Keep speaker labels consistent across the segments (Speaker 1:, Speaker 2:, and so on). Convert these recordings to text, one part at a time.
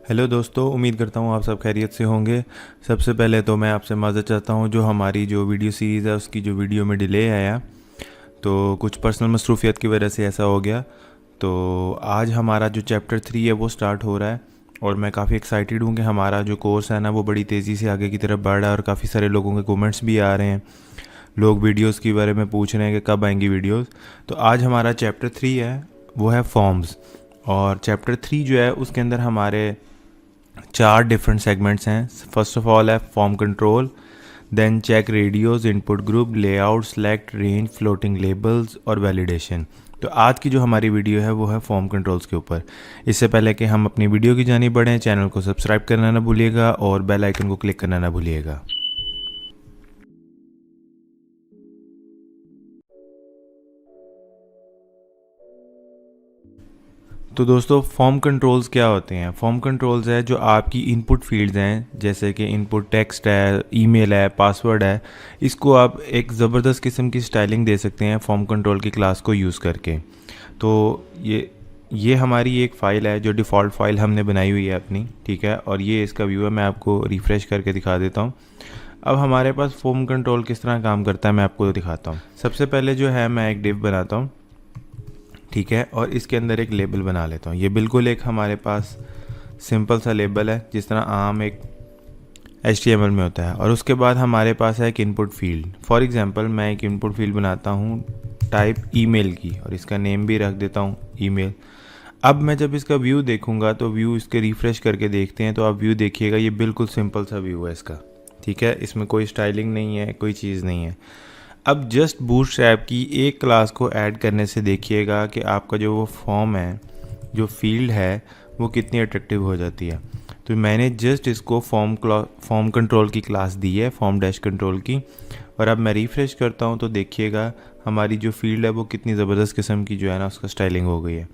Speaker 1: Hello दोस्तों, उम्मीद करता हूँ आप सब खैरियत से होंगे। सबसे पहले तो मैं आपसे माज़रत चाहता हूँ, जो हमारी जो वीडियो सीरीज़ है उसकी जो वीडियो में डिले आया, तो कुछ पर्सनल मसरूफियत की वजह से ऐसा हो गया। तो आज हमारा जो चैप्टर 3 है वो स्टार्ट हो रहा है और मैं काफ़ी एक्साइटेड हूँ कि हमारा जो कोर्स है ना वो बड़ी तेज़ी से आगे की तरफ बढ़ रहा है और काफ़ी सारे लोगों के कमेंट्स भी आ रहे हैं। लोग वीडियोस के बारे में पूछ रहे हैं कि कब आएंगी वीडियोस। तो आज हमारा चैप्टर 3 है, वो है फॉर्म्स। और चैप्टर 3 जो है उसके अंदर हमारे 4 डिफरेंट सेगमेंट्स हैं। फर्स्ट ऑफ ऑल है form control, then check radios, input group, layout, select, range, floating labels और वैलिडेशन। तो आज की जो हमारी वीडियो है वो है फॉर्म कंट्रोल्स के ऊपर। इससे पहले कि हम अपनी वीडियो की जानिब बढ़ें, चैनल को सब्सक्राइब करना ना भूलिएगा और बेल आइकन को क्लिक करना ना भूलिएगा। तो दोस्तों, फॉर्म कंट्रोल्स क्या होते हैं? फॉर्म कंट्रोल्स है जो आपकी इनपुट फील्ड्स हैं, जैसे कि इनपुट टेक्स्ट है, ईमेल है, पासवर्ड है। इसको आप एक ज़बरदस्त किस्म की स्टाइलिंग दे सकते हैं फॉर्म कंट्रोल की क्लास को यूज़ करके। तो ये हमारी एक फ़ाइल है जो डिफ़ॉल्ट फ़ाइल हमने बनाई हुई है अपनी, ठीक है। और ये इसका व्यू है, मैं आपको रिफ़्रेश करके दिखा देता हूँ। अब हमारे पास फॉर्म कंट्रोल किस तरह काम करता है मैं आपको दिखाता हूँ। सबसे पहले जो है मैं एक डिव बनाता हूँ, ठीक है, और इसके अंदर एक लेबल बना लेता हूँ। ये बिल्कुल एक हमारे पास सिंपल सा लेबल है, जिस तरह आम एक HTML में होता है। और उसके बाद हमारे पास है एक इनपुट फील्ड। फॉर एग्जांपल मैं एक इनपुट फील्ड बनाता हूँ टाइप ईमेल की, और इसका नेम भी रख देता हूँ ईमेल। अब मैं जब इसका व्यू देखूंगा तो व्यू इसके रिफ़्रेश करके देखते हैं, तो आप व्यू देखिएगा, ये बिल्कुल सिंपल सा व्यू है इसका, ठीक है। इसमें कोई स्टाइलिंग नहीं है, कोई चीज़ नहीं है। अब जस्ट बूटस्ट्रैप की एक क्लास को ऐड करने से देखिएगा कि आपका जो वो फॉर्म है, जो फील्ड है, वो कितनी अट्रैक्टिव हो जाती है। तो मैंने जस्ट इसको फॉर्म कंट्रोल की क्लास दी है, फॉर्म डैश कंट्रोल की। और अब मैं रिफ़्रेश करता हूँ तो देखिएगा हमारी जो फील्ड है वो कितनी ज़बरदस्त किस्म की जो है ना उसका स्टाइलिंग हो गई है।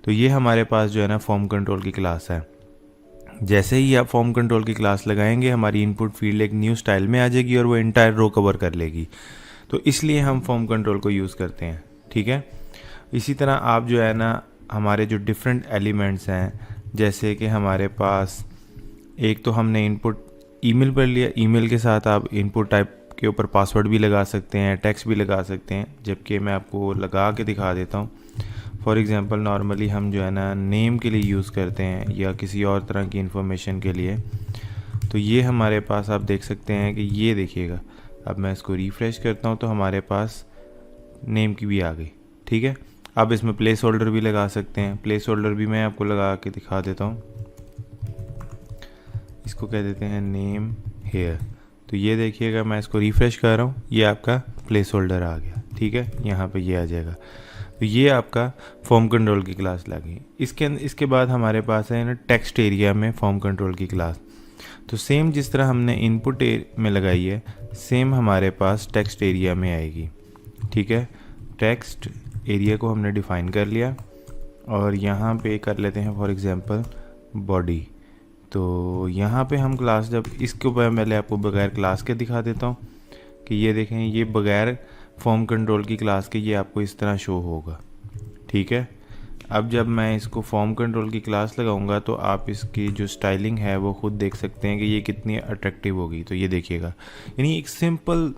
Speaker 1: तो ये हमारे पास जो है ना फॉर्म कंट्रोल की क्लास है। जैसे ही आप फॉर्म कंट्रोल की क्लास लगाएंगे, हमारी इनपुट फील्ड एक न्यू स्टाइल में आ जाएगी और वो इंटायर रो कवर कर लेगी। तो इसलिए हम फॉर्म कंट्रोल को यूज़ करते हैं, ठीक है। इसी तरह आप जो है ना हमारे जो डिफरेंट एलिमेंट्स हैं, जैसे कि हमारे पास एक तो हमने इनपुट ईमेल पर लिया, ईमेल के साथ आप इनपुट टाइप के ऊपर पासवर्ड भी लगा सकते हैं, टेक्स्ट भी लगा सकते हैं, जबकि मैं आपको लगा के दिखा देता हूँ। फॉर एग्ज़ाम्पल नॉर्मली हम जो है ना नेम के लिए यूज़ करते हैं या किसी और तरह की इंफॉर्मेशन के लिए। तो ये हमारे पास आप देख सकते हैं कि ये देखिएगा, अब मैं इसको रिफ़्रेश करता हूँ तो हमारे पास नेम की भी आ गई, ठीक है। अब इसमें प्लेस होल्डर भी लगा सकते हैं, प्लेस होल्डर भी मैं आपको लगा के दिखा देता हूँ। इसको कह देते हैं नेम हेयर। तो ये देखिएगा, मैं इसको रिफ़्रेश कर रहा हूँ, ये आपका प्लेस होल्डर आ गया, ठीक है, यहाँ पे ये आ जाएगा। तो ये आपका फॉर्म कंट्रोल की क्लास लगी। इसके बाद हमारे पास है ना टेक्स्ट एरिया में फॉर्म कंट्रोल की क्लास। तो सेम जिस तरह हमने इनपुट में लगाई है, सेम हमारे पास टेक्स्ट एरिया में आएगी, ठीक है। टेक्स्ट एरिया को हमने डिफ़ाइन कर लिया और यहाँ पे कर लेते हैं फॉर एग्जांपल बॉडी। तो यहाँ पे हम क्लास, जब इसके ऊपर पहले आपको बगैर क्लास के दिखा देता हूँ कि ये देखें, ये बगैर फॉर्म कंट्रोल की क्लास के ये आपको इस तरह शो होगा, ठीक है। अब जब मैं इसको फॉर्म कंट्रोल की क्लास लगाऊंगा तो आप इसकी जो स्टाइलिंग है वो खुद देख सकते हैं कि ये कितनी अट्रैक्टिव होगी। तो ये देखिएगा, यानी एक सिंपल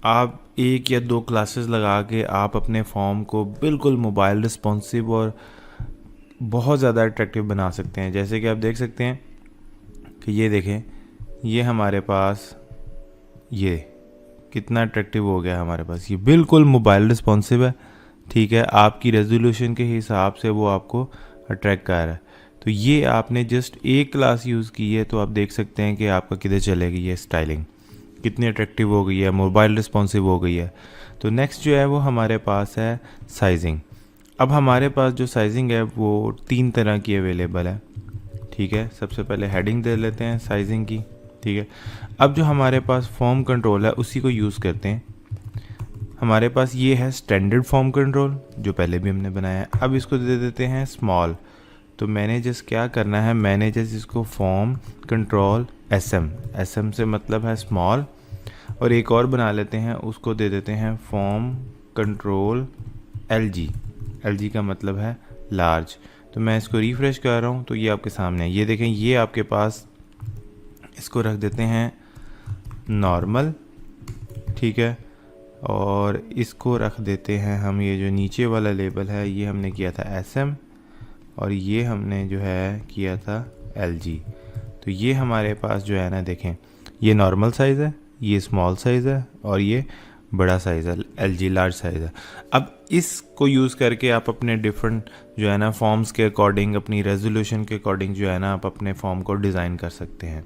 Speaker 1: आप 1 या 2 क्लासेस लगा के आप अपने फॉर्म को बिल्कुल मोबाइल रिस्पॉन्सिव और बहुत ज़्यादा अट्रैक्टिव बना सकते हैं। जैसे कि आप देख सकते हैं कि ये देखें, ये हमारे पास ये कितना अट्रैक्टिव हो गया हमारे पास। ये बिल्कुल मोबाइल रिस्पॉन्सिव है, ठीक है, आपकी रेजोल्यूशन के हिसाब से वो आपको अट्रैक्ट कर रहा है। तो ये आपने जस्ट एक क्लास यूज़ की है, तो आप देख सकते हैं कि आपका किधर चलेगी ये स्टाइलिंग, कितनी अट्रैक्टिव हो गई है, मोबाइल रिस्पॉन्सिव हो गई है। तो नेक्स्ट जो है वो हमारे पास है साइजिंग। अब हमारे पास जो साइजिंग है वो 3 तरह की अवेलेबल है, ठीक है। सबसे पहले हेडिंग दे लेते हैं साइजिंग की, ठीक है। अब जो हमारे पास फॉर्म कंट्रोल है उसी को यूज़ करते हैं। हमारे पास ये है स्टैंडर्ड फॉर्म कंट्रोल, जो पहले भी हमने बनाया है। अब इसको दे देते हैं स्मॉल। तो मैंने जस्ट क्या करना है, मैंने जस्ट इसको फॉर्म कंट्रोल SM से मतलब है स्मॉल, और एक और बना लेते हैं, उसको दे देते हैं फॉर्म कंट्रोल LG का मतलब है लार्ज। तो मैं इसको रिफ़्रेश कर रहा हूँ तो ये आपके सामने है। ये देखें, ये आपके पास, इसको रख देते हैं नॉर्मल, ठीक है, और इसको रख देते हैं हम, ये जो नीचे वाला लेबल है ये हमने किया था SM, और ये हमने जो है किया था LG। तो ये हमारे पास जो है ना, देखें, ये नॉर्मल साइज़ है, ये स्मॉल साइज़ है, और ये बड़ा साइज़ है, LG लार्ज साइज़ है। अब इसको यूज़ करके आप अपने डिफरेंट जो है ना फॉर्म्स के अकॉर्डिंग, अपनी रेजोल्यूशन के अकॉर्डिंग जो है ना आप अपने फॉर्म को डिज़ाइन कर सकते हैं,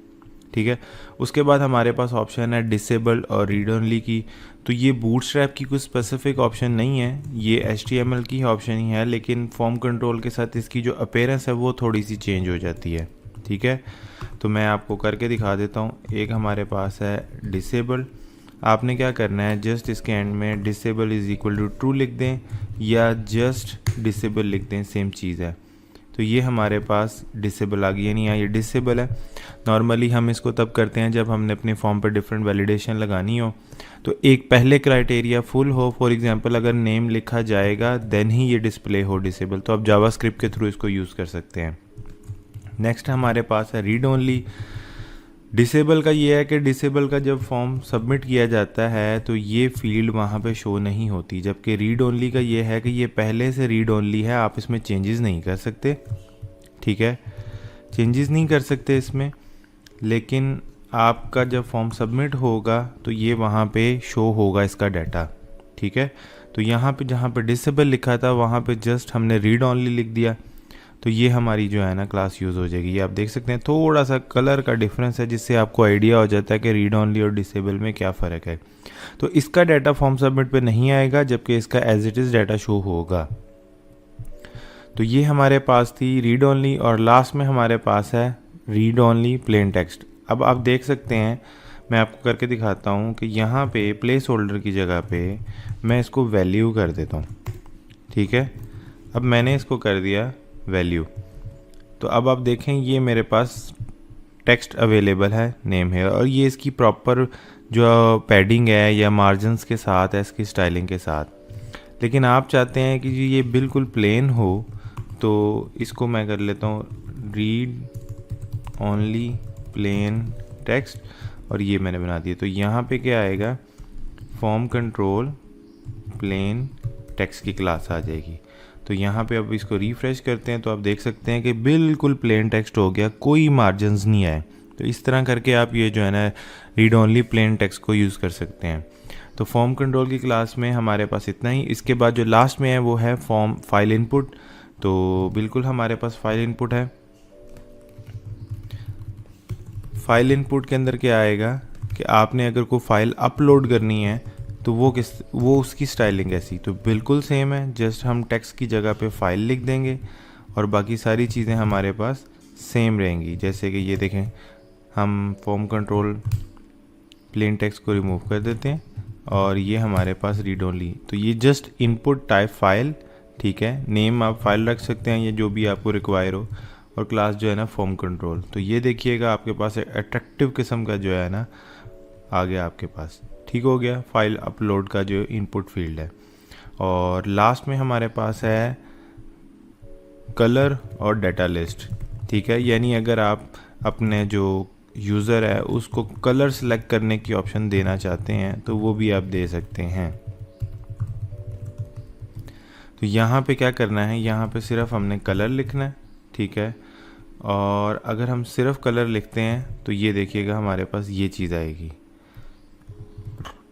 Speaker 1: ठीक है। उसके बाद हमारे पास ऑप्शन है डिसेबल और रीड ओनली की। तो ये बूटस्ट्रैप की कुछ स्पेसिफिक ऑप्शन नहीं है, ये HTML की ऑप्शन ही है, लेकिन फॉर्म कंट्रोल के साथ इसकी जो अपीयरेंस है वो थोड़ी सी चेंज हो जाती है, ठीक है। तो मैं आपको करके दिखा देता हूँ। एक हमारे पास है डिसेबल, आपने क्या करना है, जस्ट इसके एंड में disable is equal to true लिख दें या जस्ट डिसेबल लिख दें, सेम चीज़ है। तो ये हमारे पास डिसेबल आ गई, यानी यहाँ ये डिसेबल है। नॉर्मली हम इसको तब करते हैं जब हमने अपने फॉर्म पर डिफरेंट वैलिडेशन लगानी हो। तो एक पहले क्राइटेरिया फुल हो, फॉर एग्जांपल अगर नेम लिखा जाएगा देन ही ये डिस्प्ले हो डिसेबल, तो आप जावास्क्रिप्ट के थ्रू इसको यूज़ कर सकते हैं। नेक्स्ट हमारे पास है रीड ओनली। डिसेबल का ये है कि डिसेबल का जब फॉर्म सबमिट किया जाता है तो ये फील्ड वहाँ पे शो नहीं होती, जबकि रीड ओनली का ये है कि ये पहले से रीड ओनली है, आप इसमें चेंजेस नहीं कर सकते, ठीक है, चेंजेस नहीं कर सकते इसमें, लेकिन आपका जब फॉर्म सबमिट होगा तो ये वहाँ पे शो होगा इसका डाटा, ठीक है। तो यहाँ पे जहाँ पे डिसेबल लिखा था वहाँ पे जस्ट हमने रीड ओनली लिख दिया, तो ये हमारी जो है ना क्लास यूज़ हो जाएगी। ये आप देख सकते हैं थोड़ा सा कलर का डिफरेंस है, जिससे आपको आइडिया हो जाता है कि रीड ओनली और डिसेबल में क्या फ़र्क है। तो इसका डाटा फॉर्म सबमिट पे नहीं आएगा, जबकि इसका as it is data show होगा। तो ये हमारे पास थी रीड ओनली, और लास्ट में हमारे पास है रीड ओनली प्लेन टेक्स्ट। अब आप देख सकते हैं, मैं आपको करके दिखाता हूँ कि यहाँ पे प्लेस होल्डर की जगह पे मैं इसको वैल्यू कर देता हूँ, ठीक है। अब मैंने इसको कर दिया वैल्यू, तो अब आप देखें ये मेरे पास टेक्स्ट अवेलेबल है, नेम है, और ये इसकी प्रॉपर जो पैडिंग है या मार्जिनस के साथ है, इसकी स्टाइलिंग के साथ। लेकिन आप चाहते हैं कि ये बिल्कुल प्लेन हो, तो इसको मैं कर लेता हूँ रीड ओनली प्लेन टेक्स्ट, और ये मैंने बना दिया। तो यहाँ पे क्या आएगा, फॉर्म कंट्रोल प्लेन टेक्स्ट की क्लास आ जाएगी। तो यहाँ पे अब इसको रिफ़्रेश करते हैं तो आप देख सकते हैं कि बिल्कुल प्लेन टेक्स्ट हो गया, कोई मार्जिनस नहीं आए। तो इस तरह करके आप ये जो है ना रीड ओनली प्लेन टेक्स्ट को यूज़ कर सकते हैं। तो फॉर्म कंट्रोल की क्लास में हमारे पास इतना ही। इसके बाद जो लास्ट में है वो है फॉर्म फाइल इनपुट। तो बिल्कुल हमारे पास फाइल इनपुट है। फाइल इनपुट के अंदर क्या आएगा कि आपने अगर कोई फाइल अपलोड करनी है तो वो उसकी स्टाइलिंग ऐसी तो बिल्कुल सेम है, जस्ट हम टेक्स्ट की जगह पे फाइल लिख देंगे और बाकी सारी चीज़ें हमारे पास सेम रहेंगी। जैसे कि ये देखें, हम फॉर्म कंट्रोल प्लेन टेक्स्ट को रिमूव कर देते हैं और ये हमारे पास रीड ओनली। तो ये जस्ट इनपुट टाइप फाइल, ठीक है। नेम आप फाइल रख सकते हैं, ये जो भी आपको रिक्वायर हो, और क्लास जो है ना फॉर्म कंट्रोल। तो ये देखिएगा आपके पास एक अट्रैक्टिव किस्म का जो है ना आ गया आपके पास, ठीक हो गया फाइल अपलोड का जो इनपुट फील्ड है। और लास्ट में हमारे पास है कलर और डाटा लिस्ट, ठीक है। यानी अगर आप अपने जो यूज़र है उसको कलर सेलेक्ट करने की ऑप्शन देना चाहते हैं तो वो भी आप दे सकते हैं। तो यहाँ पे क्या करना है, यहाँ पे सिर्फ हमने कलर लिखना है, ठीक है। और अगर हम सिर्फ कलर लिखते हैं तो ये देखिएगा हमारे पास ये चीज़ आएगी।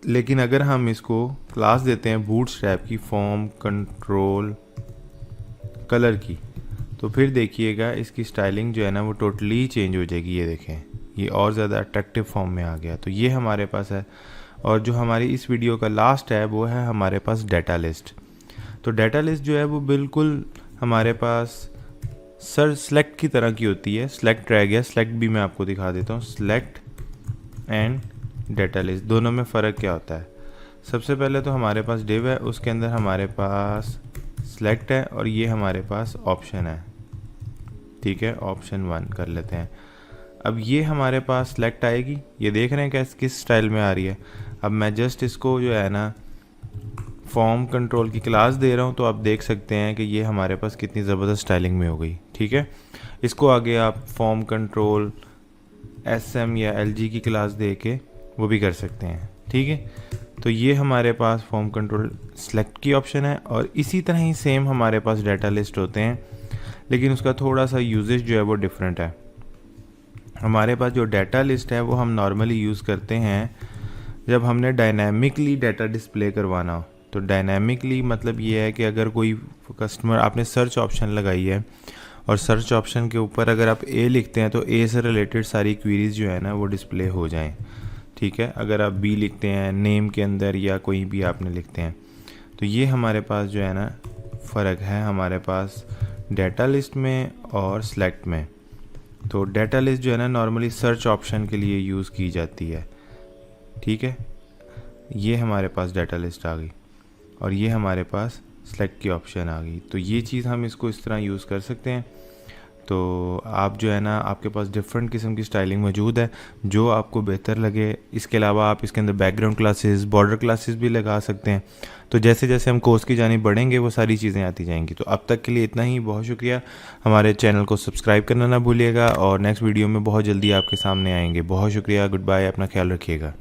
Speaker 1: लेकिन अगर हम इसको क्लास देते हैं बूटस्ट्रैप की फॉर्म कंट्रोल कलर की, तो फिर देखिएगा इसकी स्टाइलिंग जो है ना वो टोटली चेंज हो जाएगी। ये देखें, ये और ज़्यादा अट्रैक्टिव फॉर्म में आ गया। तो ये हमारे पास है। और जो हमारी इस वीडियो का लास्ट है वो है हमारे पास डाटा लिस्ट। तो डाटा लिस्ट जो है वो बिल्कुल हमारे पास सेलेक्ट की तरह की होती है। सेलेक्ट रह गया, सेलेक्ट भी मैं आपको दिखा देता हूँ। सेलेक्ट एंड डाटा लिस्ट दोनों में फ़र्क क्या होता है। सबसे पहले तो हमारे पास डिव है, उसके अंदर हमारे पास सेलेक्ट है और ये हमारे पास ऑप्शन है, ठीक है। ऑप्शन 1 कर लेते हैं। अब ये हमारे पास सेलेक्ट आएगी, ये देख रहे हैं कि किस स्टाइल में आ रही है। अब मैं जस्ट इसको जो है ना फॉर्म कंट्रोल की क्लास दे रहा हूँ तो आप देख सकते हैं कि ये हमारे पास कितनी ज़बरदस्त स्टाइलिंग में हो गई। ठीक है, इसको आगे आप फॉर्म कंट्रोल SM या LG की क्लास दे के वो भी कर सकते हैं। ठीक है, तो ये हमारे पास फॉर्म कंट्रोल सेलेक्ट की ऑप्शन है, और इसी तरह ही सेम हमारे पास डाटा लिस्ट होते हैं, लेकिन उसका थोड़ा सा यूजेज जो है वो डिफरेंट है। हमारे पास जो डाटा लिस्ट है वो हम नॉर्मली यूज़ करते हैं जब हमने डायनामिकली डाटा डिस्प्ले करवाना हो। तो डायनामिकली मतलब ये है कि अगर कोई कस्टमर, आपने सर्च ऑप्शन लगाई है और सर्च ऑप्शन के ऊपर अगर आप A लिखते हैं तो A से रिलेटेड सारी क्वेरीज जो है ना वो डिस्प्ले हो जाएं। ठीक है, अगर आप B लिखते हैं नेम के अंदर या कोई भी आपने लिखते हैं, तो ये हमारे पास जो है ना फ़र्क है हमारे पास डाटा लिस्ट में और सेलेक्ट में। तो डाटा लिस्ट जो है ना नॉर्मली सर्च ऑप्शन के लिए यूज़ की जाती है। ठीक है, ये हमारे पास डाटा लिस्ट आ गई और ये हमारे पास सेलेक्ट की ऑप्शन आ गई। तो ये चीज़ हम इसको इस तरह यूज़ कर सकते हैं। तो आप जो है ना, आपके पास डिफरेंट किस्म की स्टाइलिंग मौजूद है जो आपको बेहतर लगे। इसके अलावा आप इसके अंदर बैकग्राउंड क्लासेस, बॉर्डर क्लासेस भी लगा सकते हैं। तो जैसे जैसे हम कोर्स की जानिब बढ़ेंगे वो सारी चीज़ें आती जाएंगी। तो अब तक के लिए इतना ही, बहुत शुक्रिया। हमारे चैनल को सब्सक्राइब करना ना भूलिएगा और नेक्स्ट वीडियो में बहुत जल्दी आपके सामने आएंगे। बहुत शुक्रिया, गुड बाय, अपना ख्याल रखिएगा।